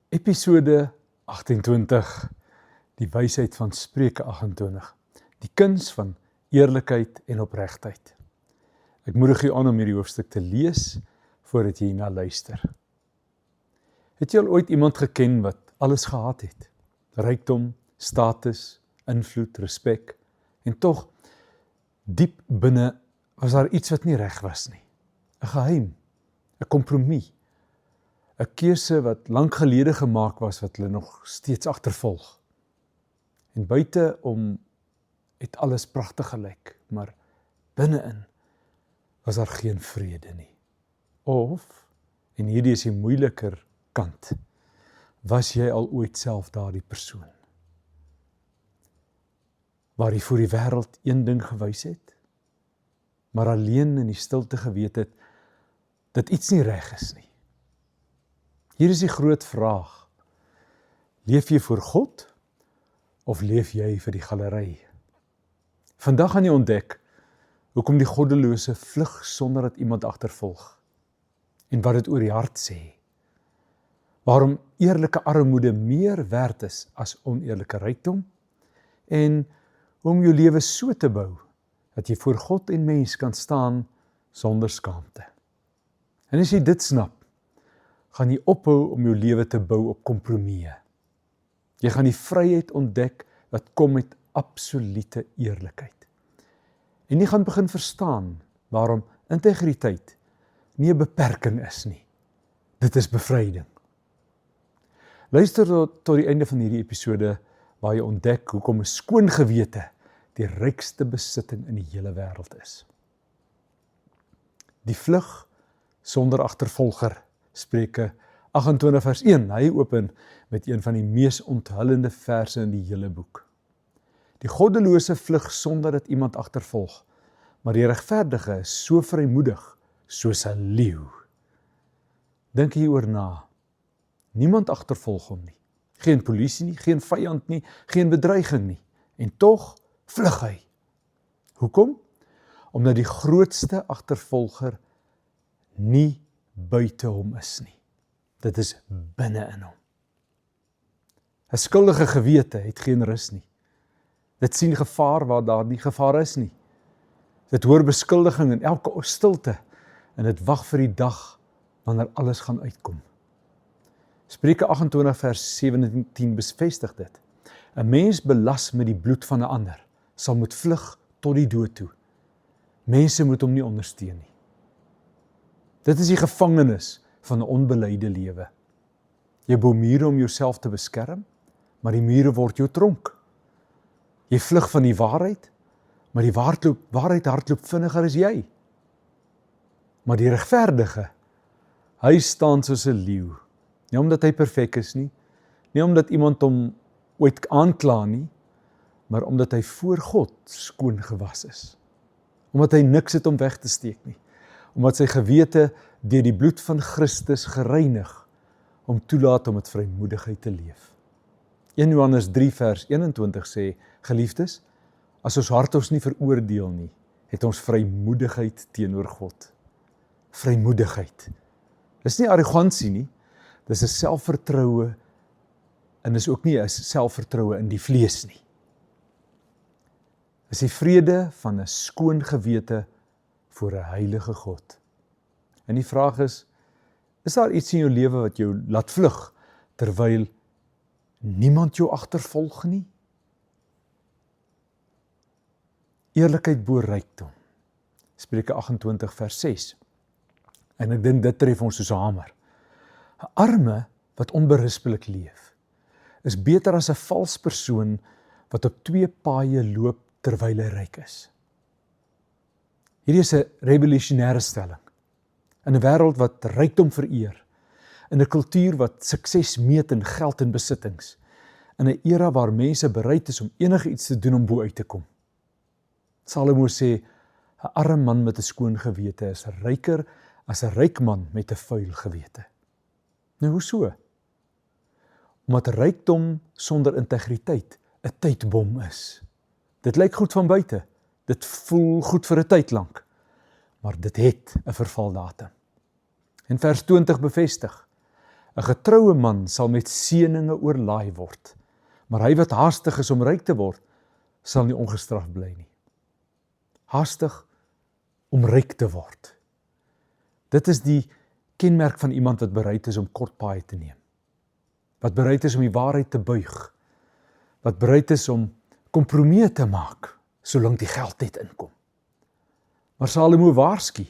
Episode 28, die wysheid van Spreuke 28, die kuns van eerlikheid en opregtheid. Ek moedig jou aan om hierdie hoofstuk te lees, voordat jy hierna luister. Het jy al ooit iemand geken wat alles gehad het? Rykdom, status, invloed, respek, en tog, diep binne was daar iets wat nie reg was nie. 'n Geheim, 'n kompromie, 'n keuse wat lank gelede gemaak was, wat hulle nog steeds agtervolg. En buite om het alles pragtig gelyk, maar binne-in was daar geen vrede nie. Of, en hierdie is die moeiliker kant, was jy al ooit self daardie persoon? Waar jy voor die wêreld een ding gewys het, maar alleen in die stilte geweet het, dat iets nie reg is nie. Hier is die groot vraag, leef jy vir God, of leef jy vir die galery? Vandag gaan jy ontdek, hoekom die goddelose vlug sonder dat iemand agtervolg, en wat dit oor die hart sê. Waarom eerlike armoede meer werd is as oneerlike rykdom, en hoe om jou lewe so te bou, dat jy voor God en mens kan staan sonder skaamte. En as jy dit snap, gaan jy ophou om jou lewe te bou op kompromieë. Jy gaan die vryheid ontdek wat kom met absolute eerlikheid. En jy gaan begin verstaan waarom integriteit nie 'n beperking is nie. Dit is bevryding. Luister tot die einde van hierdie episode waar jy ontdek hoekom 'n skoon gewete die rykste besitting in die hele wêreld is. Die vlug sonder agtervolger, Spreuke 28 vers 1, hy open met een van die mees onthullende verse in die hele boek. Die goddelose vlug sonder dat iemand agtervolg, maar die regverdige is so vrymoedig, soos 'n leeu. Dink hieroor na. Niemand agtervolg hom nie. Geen polisie nie, geen vyand nie, geen bedreiging nie. En tog vlug hy. Hoekom? Omdat die grootste agtervolger nie buite hom is nie. Dit is binne in hom. 'n Skuldige gewete het geen rus nie. Dit sien gevaar waar daar nie gevaar is nie. Dit hoor beskuldiging in elke stilte en dit wag vir die dag wanneer alles gaan uitkom. Spreuke 28 vers 17 bevestig dit. 'n Mens belas met die bloed van 'n ander, sal moet vlug tot die dood toe. Mense moet hom nie ondersteun nie. Dit is die gevangenis van 'n onbeleide lewe. Jy bou mure om jouself te beskerm, maar die mure word jou tronk. Jy vlug van die waarheid, maar die waarheid hardloop vinniger as jy. Maar die regverdige, hy staan soos 'n leeu. Nie omdat hy perfek is nie, nie omdat iemand hom ooit aankla nie, maar omdat hy voor God skoon gewas is. Omdat hy niks het om weg te steek nie. Omdat sy gewete deur die bloed van Christus gereinig, om toelaat om met vrymoedigheid te leef. 1 Johannes 3 vers 21 sê, geliefdes, as ons hart ons nie veroordeel nie, het ons vrymoedigheid teenoor God. Vrymoedigheid. Dis nie arrogansie nie, dis 'n selfvertroue, en dis ook nie 'n selfvertroue in die vlees nie. Dis die vrede van 'n skoon gewete voor 'n heilige God. En die vraag is daar iets in jou lewe wat jou laat vlug, terwyl niemand jou agtervolg nie? Eerlikheid bo rykdom. Spreuke 28 vers 6. En ek dink dit tref ons soos 'n hamer. 'n Arme wat onberispelik leef, is beter as 'n vals persoon wat op 2 paaie loop terwyl hy ryk is. Hierdie is 'n revolusionêre stelling. In 'n wêreld wat rykdom vereer, in 'n kultuur wat sukses meet in geld en besittings, in 'n era waar mense bereid is om enige iets te doen om bo uit te kom. Salomo sê, 'n arm man met 'n skoon gewete is ryker as 'n ryk man met 'n vuil gewete. Nou, hoe so? Omdat rykdom sonder integriteit 'n tydbom is. Dit lyk goed van buite, dit voel goed vir 'n tyd lank, maar dit het 'n vervaldatum. En vers 20 bevestig, 'n getroue man sal met seëninge oorlaai word, maar hy wat haastig is om ryk te word, sal nie ongestraf bly nie. Haastig om ryk te word. Dit is die kenmerk van iemand wat bereid is om kort paaie te neem. Wat bereid is om die waarheid te buig. Wat bereid is om kompromieë te maak, solank die geld net inkom. Maar Salomo waarsku,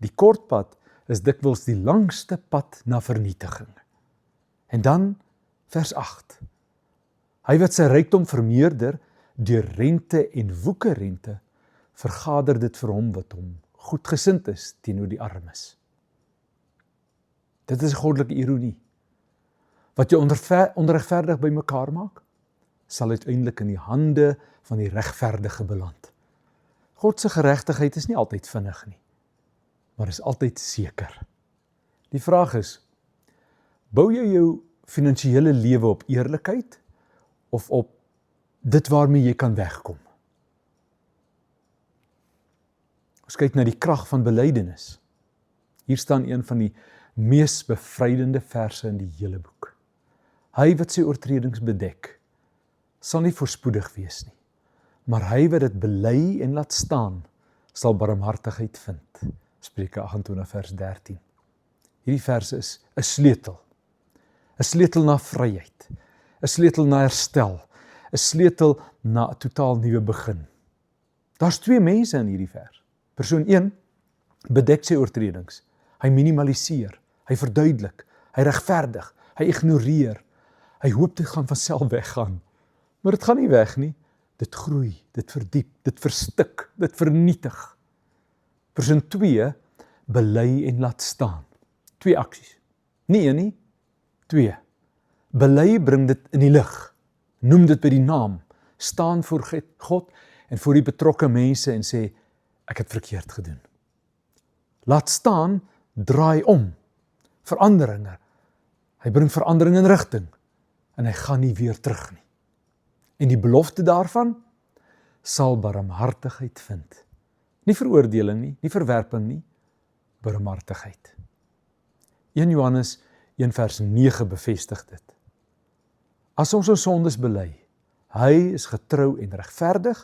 die kort pad is dikwels die langste pad na vernietiging. En dan, vers 8. Hy wat sy rykdom vermeerder, deur rente en woekerrente, vergader dit vir hom wat hom goedgesind is teenoor die armes. Dit is 'n goddelike ironie. Wat jy onregverdig bymekaar maak, sal uiteindelik in die hande van die regverdige beland. God se geregtigheid is nie altyd vinnig nie, maar is altyd seker. Die vraag is, bou jy jou finansiële lewe op eerlikheid of op dit waarmee jy kan wegkom? Ons kyk na die krag van belydenis. Hier staan een van die mees bevrydende verse in die hele boek. Hy wat sy oortredings bedek, sal nie voorspoedig wees nie, maar hy wat dit bely en laat staan, sal barmhartigheid vind. Spreuke 28 vers 13. Hierdie verse is 'n sleutel. 'n sleutel na vryheid, 'n sleutel na herstel, 'n sleutel na 'n totaal nuwe begin. Daar's twee mense in hierdie vers. Persoon 1 bedek sy oortredings. Hy minimaliseer, hy verduidelik, hy regverdig, hy ignoreer. Hy hoop dit gaan van self weggaan. Maar dit gaan nie weg nie. Dit groei, dit verdiep, dit verstik, dit vernietig. Persoon 2 bely en laat staan. 2 aksies. Nie een nie, 2. Bely bring dit in die lig. Noem dit by die naam. Staan voor God en voor die betrokke mense en sê, ek het verkeerd gedoen. Laat staan, draai om. Veranderinge. Hy bring verandering in rigting. En hy gaan nie weer terug nie. En die belofte daarvan sal barmhartigheid vind. Nie veroordeling nie, nie verwerping nie, barmhartigheid. 1 Johannes 1 vers 9 bevestig dit. As ons ons sondes bely, hy is getrou en regverdig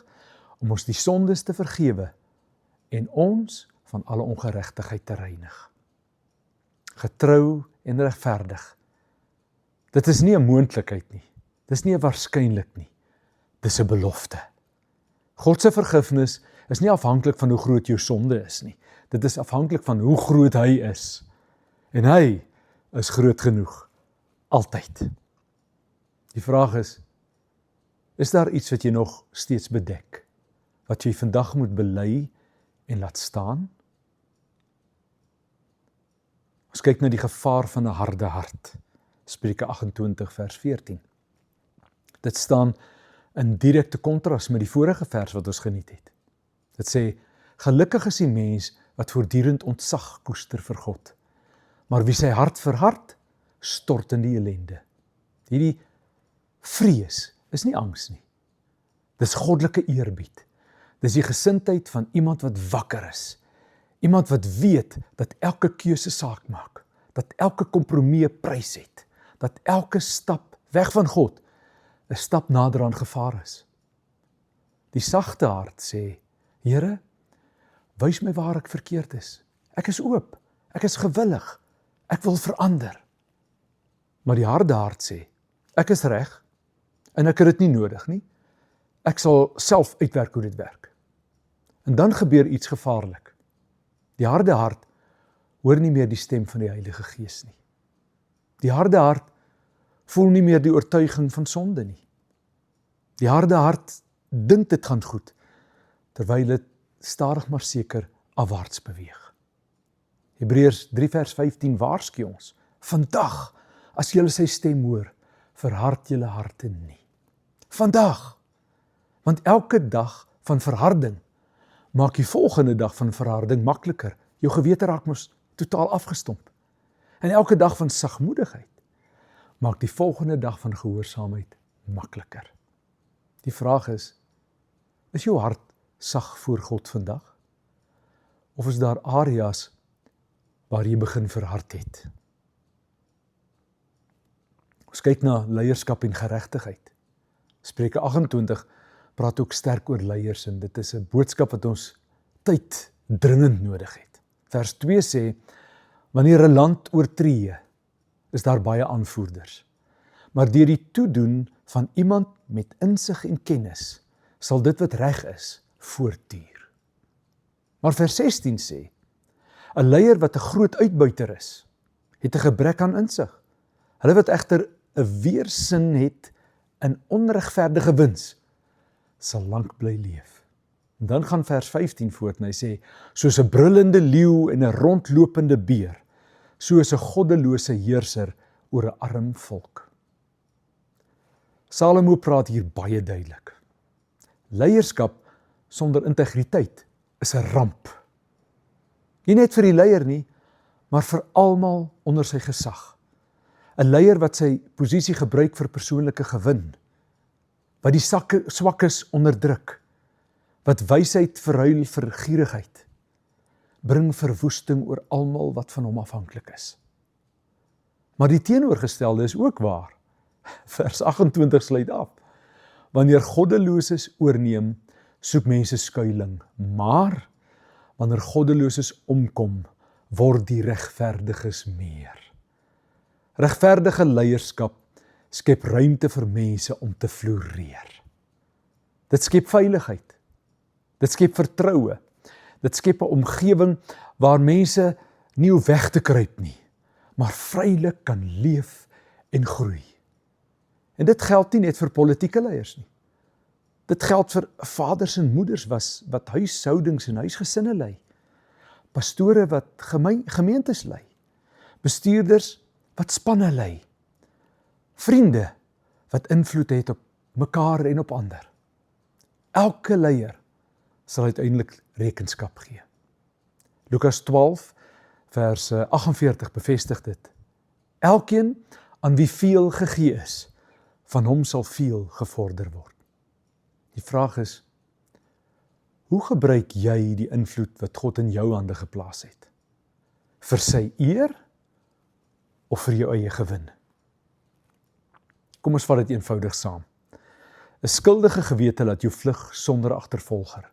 om ons die sondes te vergewe en ons van alle ongeregtigheid te reinig. Getrou en regverdig. Dit is nie 'n moontlikheid nie. Dis nie 'n waarskynlik nie. Dis 'n belofte. God se vergifnis is nie afhanklik van hoe groot jou sonde is nie. Dit is afhanklik van hoe groot hy is. En hy is groot genoeg. Altyd. Die vraag is daar iets wat jy nog steeds bedek? Wat jy vandag moet bely en laat staan? Ons kyk na die gevaar van 'n harde hart. Spreuke 28 vers 14. Dit staan in direkte kontras met die vorige vers wat ons geniet het. Dit sê, gelukkig is die mens wat voortdurend ontzag koester vir God, maar wie sy hart verhard, stort in die ellende. Hierdie vrees is nie angs nie. Dis goddelike eerbied. Dis die gesindheid van iemand wat wakker is. Iemand wat weet dat elke keuse saak maak, dat elke kompromie 'n prys het, dat elke stap weg van God 'n stap nader aan gevaar is. Die sagte hart sê, Here, wys my waar ek verkeerd is. Ek is oop, ek is gewillig, ek wil verander. Maar die harde hart sê, ek is reg en ek het dit nie nodig nie. Ek sal self uitwerk hoe dit werk. En dan gebeur iets gevaarlik. Die harde hart hoor nie meer die stem van die Heilige Gees nie. Die harde hart voel nie meer die oortuiging van sonde nie. Die harde hart dink dit gaan goed, terwyl dit stadig maar seker afwaarts beweeg. Hebreërs 3 vers 15 waarsku ons, vandag, as julle sy stem hoor, verhard julle harte nie. Vandag, want elke dag van verharding maak die volgende dag van verharding makliker. Jou gewete raak mos totaal afgestomp. En elke dag van sagmoedigheid maak die volgende dag van gehoorsaamheid makliker. Die vraag is jou hart sag voor God vandag? Of is daar areas waar jy begin verhard het? Ons kyk na leierskap en geregtigheid. Spreuke 28 praat ook sterk oor leiers en dit is 'n boodskap wat ons tyd dringend nodig het. Vers 2 sê, wanneer 'n land oortree, is daar baie aanvoerders. Maar deur die toedoen van iemand met insig en kennis, sal dit wat reg is, voortduur. Maar vers 16 sê, 'n leier wat 'n groot uitbuiter is, het 'n gebrek aan insig. Hulle wat egter 'n weersin het in onregverdige wins, sal lank bly leef. En dan gaan vers 15 voort en hy sê, soos 'n brullende leeu en 'n rondlopende beer, so is 'n goddelose heerser oor 'n arm volk. Salomo praat hier baie duidelik. Leierskap sonder integriteit is 'n ramp. Nie net vir die leier nie, maar vir almal onder sy gesag. 'n Leier wat sy posisie gebruik vir persoonlike gewin, wat die swakkes onderdruk, wat wysheid verruil vir gierigheid, bring verwoesting oor almal wat van hom afhanklik is. Maar die teenoorgestelde is ook waar. Vers 28 sluit af. Wanneer goddeloses oorneem, soek mense skuiling, maar wanneer goddeloses omkom, word die regverdiges meer. Regverdige leierskap skep ruimte vir mense om te floreer. Dit skep veiligheid. Dit skep vertroue. Dit skep 'n omgewing waar mense nie hoef weg te kruip nie, maar vrylik kan leef en groei. En dit geld nie net vir politieke leiers nie. Dit geld vir vaders en moeders wat huishoudings en huisgesinne lei. Pastore wat gemeentes lei. Bestuurders wat spanne lei. Vriende wat invloed het op mekaar en op ander. Elke leier sal uiteindelik rekenskap gee. Lukas 12 vers 48 bevestig dit. Elkeen aan wie veel gegee is, van hom sal veel gevorder word. Die vraag is, hoe gebruik jy die invloed wat God in jou hande geplaas het? Vir sy eer of vir jou eie gewin? Kom ons vat dit eenvoudig saam. 'n Skuldige gewete laat jou vlug sonder agtervolger.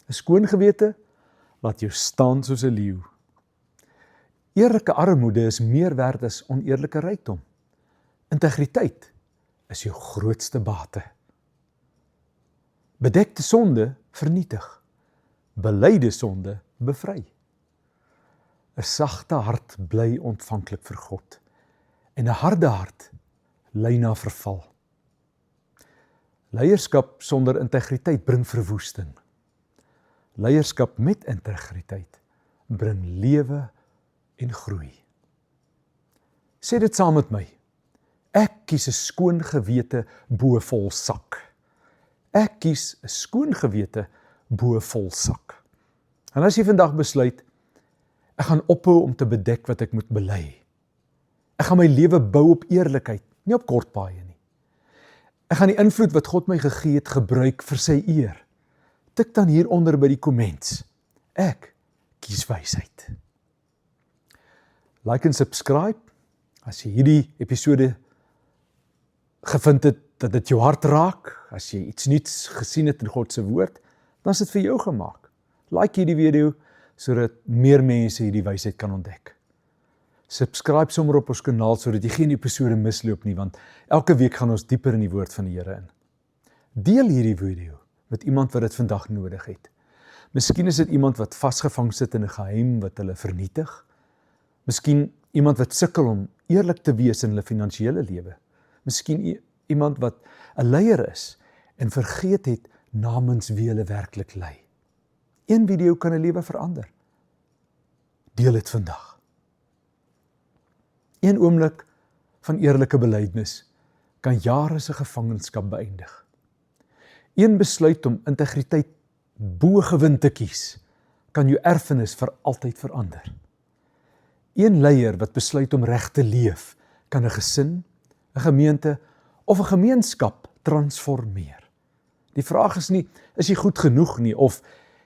'n Skoon gewete laat jou staan soos 'n leeu. Eerlike armoede is meer werd as oneerlike rykdom. Integriteit is jou grootste bate. Bedekte sonde vernietig. Belyde sonde bevry. 'n Sagte hart bly ontvanklik vir God. En 'n harde hart lei na verval. Leierskap sonder integriteit bring verwoesting. Leierskap met integriteit bring lewe en groei. Sê dit saam met my. Ek kies 'n skoon gewete bo vol sak. Ek kies 'n skoon gewete bo vol sak. En as jy vandag besluit, ek gaan ophou om te bedek wat ek moet bely. Ek gaan my lewe bou op eerlikheid, nie op kort paaie nie. Ek gaan die invloed wat God my gegee het gebruik vir sy eer. Tik dan hieronder by die komments. Ek kies wysheid. Like en subscribe as jy hierdie episode gevind het dat dit jou hart raak, as jy iets nuuts gesien het in God se woord, dan is dit vir jou gemaak. Like hierdie video sodat meer mense hierdie wysheid kan ontdek. Subscribe sommer op ons kanaal sodat jy geen episode misloop nie, want elke week gaan ons dieper in die woord van die Here in. Deel hierdie video met iemand wat dit vandag nodig het. Miskien is dit iemand wat vasgevang sit in 'n geheim wat hulle vernietig. Miskien iemand wat sukkel om eerlik te wees in hulle finansiële lewe. Miskien iemand wat 'n leier is en vergeet het namens wie hulle werklik lei. Een video kan 'n lewe verander. Deel dit vandag. Een oomblik van eerlike belydenis kan jare se gevangenskap beëindig. Een besluit om integriteit bo gewin te kies, kan jou erfenis vir altyd verander. Een leier wat besluit om reg te leef, kan 'n gesin, 'n gemeente of 'n gemeenskap transformeer. Die vraag is nie, is jy goed genoeg nie, of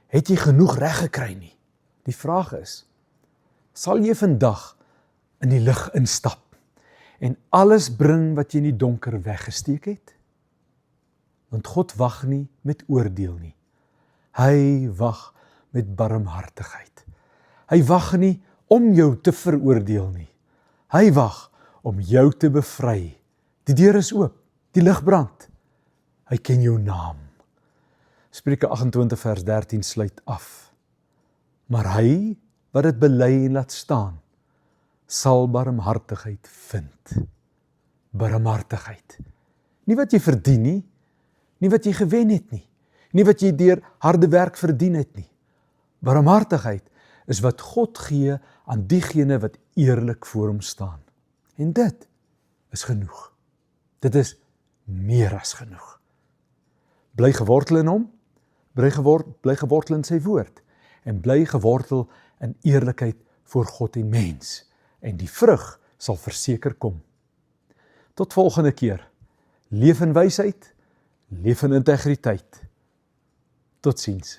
het jy genoeg reg gekry nie. Die vraag is, sal jy vandag in die lig instap en alles bring wat jy in die donker weggesteek het? Want God wag nie met oordeel nie. Hy wag met barmhartigheid. Hy wag nie om jou te veroordeel nie. Hy wag om jou te bevry. Die deur is oop, die lig brand. Hy ken jou naam. Spreuke 28 vers 13 sluit af. Maar hy wat dit bely en laat staan, sal barmhartigheid vind. Barmhartigheid. Nie wat jy verdien nie, nie wat jy gewen het nie, nie wat jy deur harde werk verdien het nie. Barmhartigheid is wat God gee aan diegene wat eerlik voor hom staan. En dit is genoeg. Dit is meer as genoeg. Bly gewortel in hom, bly gewortel in sy woord, en bly gewortel in eerlikheid voor God en mens, en die vrug sal verseker kom. Tot volgende keer, leef in wysheid, leef in integriteit. Totsiens.